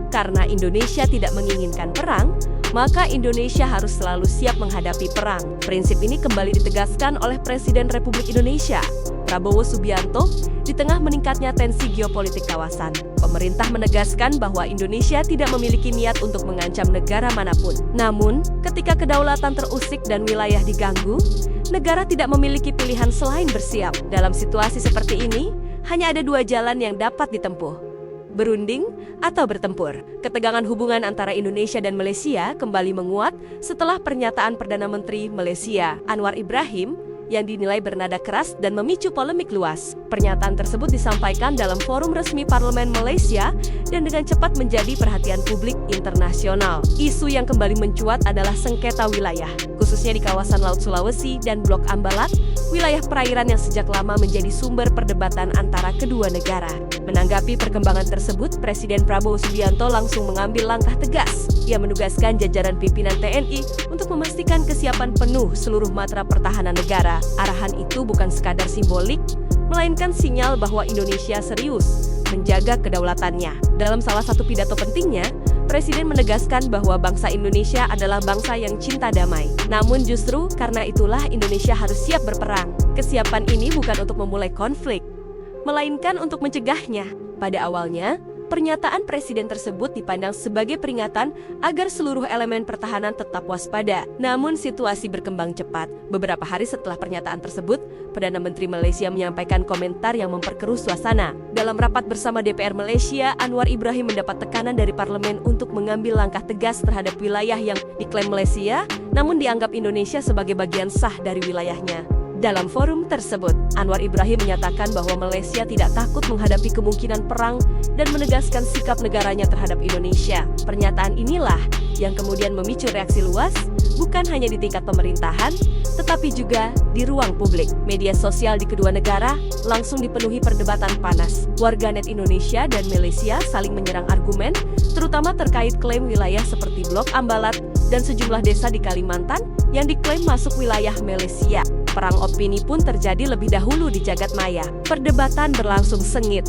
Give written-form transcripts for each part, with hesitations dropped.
Karena Indonesia tidak menginginkan perang, maka Indonesia harus selalu siap menghadapi perang. Prinsip ini kembali ditegaskan oleh Presiden Republik Indonesia, Prabowo Subianto, di tengah meningkatnya tensi geopolitik kawasan. Pemerintah menegaskan bahwa Indonesia tidak memiliki niat untuk mengancam negara manapun. Namun, ketika kedaulatan terusik dan wilayah diganggu, negara tidak memiliki pilihan selain bersiap. Dalam situasi seperti ini, hanya ada dua jalan yang dapat ditempuh: berunding atau bertempur. Ketegangan hubungan antara Indonesia dan Malaysia kembali menguat setelah pernyataan Perdana Menteri Malaysia, Anwar Ibrahim, yang dinilai bernada keras dan memicu polemik luas. Pernyataan tersebut disampaikan dalam forum resmi Parlemen Malaysia dan dengan cepat menjadi perhatian publik internasional. Isu yang kembali mencuat adalah sengketa wilayah, khususnya di kawasan Laut Sulawesi dan Blok Ambalat, wilayah perairan yang sejak lama menjadi sumber perdebatan antara kedua negara. Menanggapi perkembangan tersebut, Presiden Prabowo Subianto langsung mengambil langkah tegas. Ia menugaskan jajaran pimpinan TNI untuk memastikan kesiapan penuh seluruh matra pertahanan negara. Arahan itu bukan sekadar simbolik, melainkan sinyal bahwa Indonesia serius menjaga kedaulatannya. Dalam salah satu pidato pentingnya, Presiden menegaskan bahwa bangsa Indonesia adalah bangsa yang cinta damai. Namun justru karena itulah Indonesia harus siap berperang. Kesiapan ini bukan untuk memulai konflik, melainkan untuk mencegahnya. Pada awalnya, pernyataan Presiden tersebut dipandang sebagai peringatan agar seluruh elemen pertahanan tetap waspada. Namun situasi berkembang cepat. Beberapa hari setelah pernyataan tersebut, Perdana Menteri Malaysia menyampaikan komentar yang memperkeruh suasana. Dalam rapat bersama DPR Malaysia, Anwar Ibrahim mendapat tekanan dari parlemen untuk mengambil langkah tegas terhadap wilayah yang diklaim Malaysia, namun dianggap Indonesia sebagai bagian sah dari wilayahnya. Dalam forum tersebut, Anwar Ibrahim menyatakan bahwa Malaysia tidak takut menghadapi kemungkinan perang dan menegaskan sikap negaranya terhadap Indonesia. Pernyataan inilah yang kemudian memicu reaksi luas, bukan hanya di tingkat pemerintahan, tetapi juga di ruang publik. Media sosial di kedua negara langsung dipenuhi perdebatan panas. Warganet Indonesia dan Malaysia saling menyerang argumen, terutama terkait klaim wilayah seperti Blok Ambalat dan sejumlah desa di Kalimantan yang diklaim masuk wilayah Malaysia. Perang opini pun terjadi lebih dahulu di jagat maya. Perdebatan berlangsung sengit,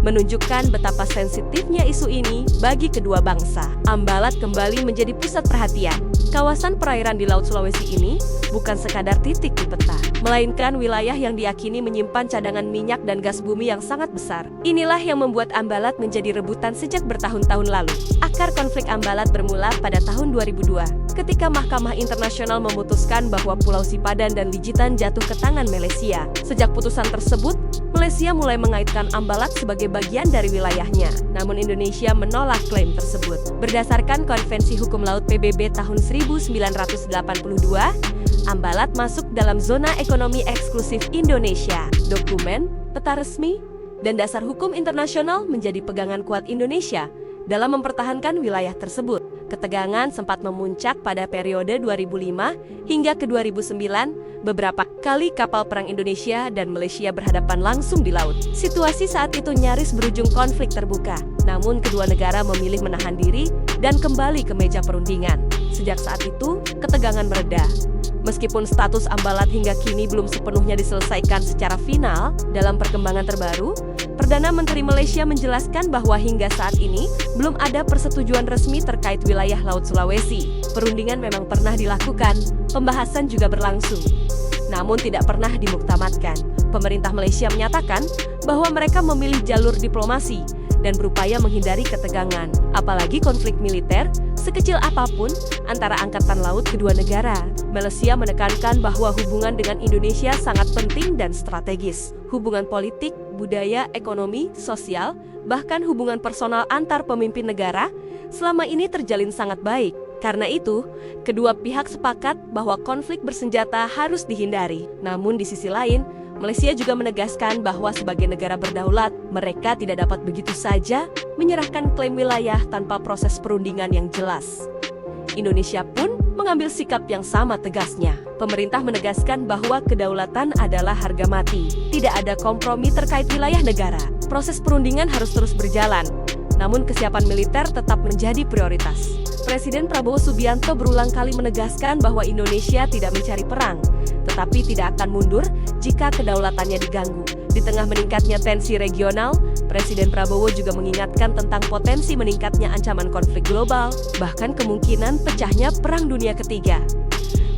menunjukkan betapa sensitifnya isu ini bagi kedua bangsa. Ambalat kembali menjadi pusat perhatian. Kawasan perairan di Laut Sulawesi ini bukan sekadar titik di peta, melainkan wilayah yang diyakini menyimpan cadangan minyak dan gas bumi yang sangat besar. Inilah yang membuat Ambalat menjadi rebutan sejak bertahun-tahun lalu. Akar konflik Ambalat bermula pada tahun 2002, ketika Mahkamah Internasional memutuskan bahwa Pulau Sipadan dan Lijitan jatuh ke tangan Malaysia. Sejak putusan tersebut, Malaysia mulai mengaitkan Ambalat sebagai bagian dari wilayahnya. Namun Indonesia menolak klaim tersebut. Berdasarkan Konvensi Hukum Laut PBB tahun 1982, Ambalat masuk dalam zona ekonomi eksklusif Indonesia. Dokumen, peta resmi, dan dasar hukum internasional menjadi pegangan kuat Indonesia dalam mempertahankan wilayah tersebut. Ketegangan sempat memuncak pada periode 2005 hingga ke 2009. Beberapa kali kapal perang Indonesia dan Malaysia berhadapan langsung di laut. Situasi saat itu nyaris berujung konflik terbuka. Namun kedua negara memilih menahan diri dan kembali ke meja perundingan. Sejak saat itu, ketegangan mereda. Meskipun status Ambalat hingga kini belum sepenuhnya diselesaikan secara final, dalam perkembangan terbaru, Perdana Menteri Malaysia menjelaskan bahwa hingga saat ini belum ada persetujuan resmi terkait wilayah Laut Sulawesi. Perundingan memang pernah dilakukan, pembahasan juga berlangsung, namun tidak pernah dimuktamadkan. Pemerintah Malaysia menyatakan bahwa mereka memilih jalur diplomasi dan berupaya menghindari ketegangan, apalagi konflik militer, sekecil apapun, antara angkatan laut kedua negara. Malaysia menekankan bahwa hubungan dengan Indonesia sangat penting dan strategis. Hubungan politik, budaya, ekonomi, sosial, bahkan hubungan personal antar pemimpin negara selama ini terjalin sangat baik. Karena itu, kedua pihak sepakat bahwa konflik bersenjata harus dihindari. Namun di sisi lain, Malaysia juga menegaskan bahwa sebagai negara berdaulat, mereka tidak dapat begitu saja menyerahkan klaim wilayah tanpa proses perundingan yang jelas. Indonesia pun mengambil sikap yang sama tegasnya. Pemerintah menegaskan bahwa kedaulatan adalah harga mati. Tidak ada kompromi terkait wilayah negara. Proses perundingan harus terus berjalan, namun kesiapan militer tetap menjadi prioritas. Presiden Prabowo Subianto berulang kali menegaskan bahwa Indonesia tidak mencari perang, tetapi tidak akan mundur jika kedaulatannya diganggu. Di tengah meningkatnya tensi regional, Presiden Prabowo juga mengingatkan tentang potensi meningkatnya ancaman konflik global, bahkan kemungkinan pecahnya Perang Dunia Ketiga.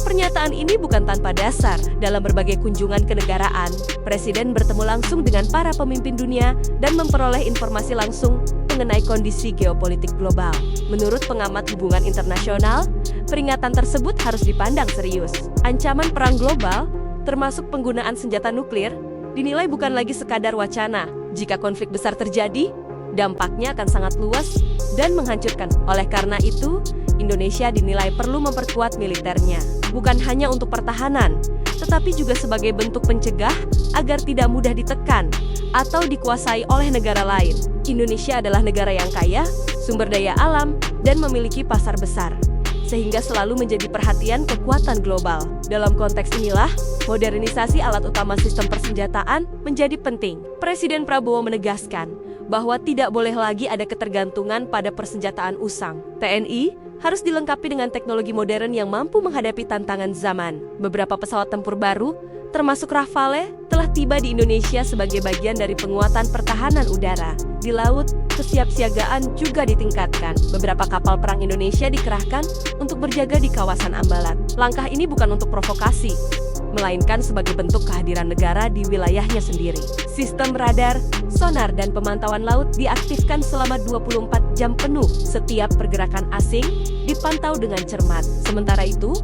Pernyataan ini bukan tanpa dasar. Dalam berbagai kunjungan kenegaraan, Presiden bertemu langsung dengan para pemimpin dunia dan memperoleh informasi langsung mengenai kondisi geopolitik global. Menurut pengamat hubungan internasional, peringatan tersebut harus dipandang serius. Ancaman perang global, termasuk penggunaan senjata nuklir, dinilai bukan lagi sekadar wacana. Jika konflik besar terjadi, dampaknya akan sangat luas dan menghancurkan. Oleh karena itu, Indonesia dinilai perlu memperkuat militernya, bukan hanya untuk pertahanan, tetapi juga sebagai bentuk pencegah agar tidak mudah ditekan atau dikuasai oleh negara lain. Indonesia adalah negara yang kaya, sumber daya alam, dan memiliki pasar besar, sehingga selalu menjadi perhatian kekuatan global. Dalam konteks inilah, modernisasi alat utama sistem persenjataan menjadi penting. Presiden Prabowo menegaskan bahwa tidak boleh lagi ada ketergantungan pada persenjataan usang. TNI harus dilengkapi dengan teknologi modern yang mampu menghadapi tantangan zaman. Beberapa pesawat tempur baru, termasuk Rafale, telah tiba di Indonesia sebagai bagian dari penguatan pertahanan udara. Di laut, kesiapsiagaan juga ditingkatkan. Beberapa kapal perang Indonesia dikerahkan untuk berjaga di kawasan Ambalat. Langkah ini bukan untuk provokasi, melainkan sebagai bentuk kehadiran negara di wilayahnya sendiri. Sistem radar, sonar, dan pemantauan laut diaktifkan selama 24 jam penuh. Setiap pergerakan asing dipantau dengan cermat. Sementara itu,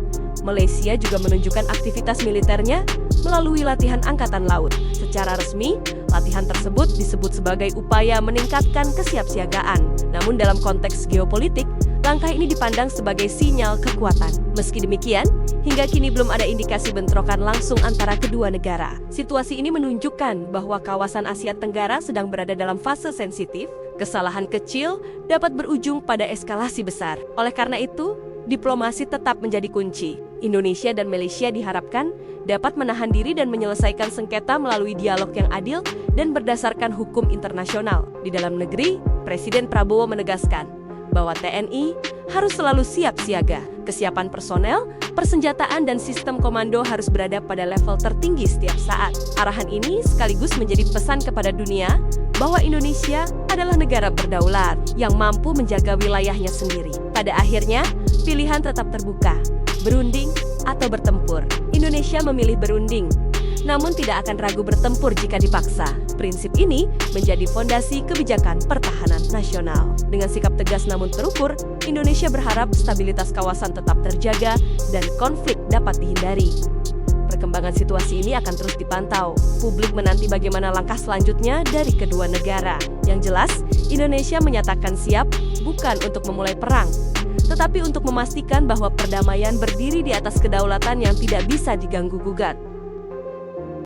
Malaysia juga menunjukkan aktivitas militernya melalui latihan angkatan laut. Secara resmi, latihan tersebut disebut sebagai upaya meningkatkan kesiapsiagaan. Namun dalam konteks geopolitik, langkah ini dipandang sebagai sinyal kekuatan. Meski demikian, hingga kini belum ada indikasi bentrokan langsung antara kedua negara. Situasi ini menunjukkan bahwa kawasan Asia Tenggara sedang berada dalam fase sensitif. Kesalahan kecil dapat berujung pada eskalasi besar. Oleh karena itu, diplomasi tetap menjadi kunci. Indonesia dan Malaysia diharapkan dapat menahan diri dan menyelesaikan sengketa melalui dialog yang adil dan berdasarkan hukum internasional. Di dalam negeri, Presiden Prabowo menegaskan bahwa TNI harus selalu siap siaga. Kesiapan personel, persenjataan, dan sistem komando harus berada pada level tertinggi setiap saat. Arahan ini sekaligus menjadi pesan kepada dunia bahwa Indonesia adalah negara berdaulat yang mampu menjaga wilayahnya sendiri. Pada akhirnya, pilihan tetap terbuka, berunding atau bertempur. Indonesia memilih berunding, namun tidak akan ragu bertempur jika dipaksa. Prinsip ini menjadi fondasi kebijakan pertahanan nasional. Dengan sikap tegas namun terukur, Indonesia berharap stabilitas kawasan tetap terjaga dan konflik dapat dihindari. Perkembangan situasi ini akan terus dipantau. Publik menanti bagaimana langkah selanjutnya dari kedua negara. Yang jelas, Indonesia menyatakan siap bukan untuk memulai perang, tetapi untuk memastikan bahwa perdamaian berdiri di atas kedaulatan yang tidak bisa diganggu-gugat.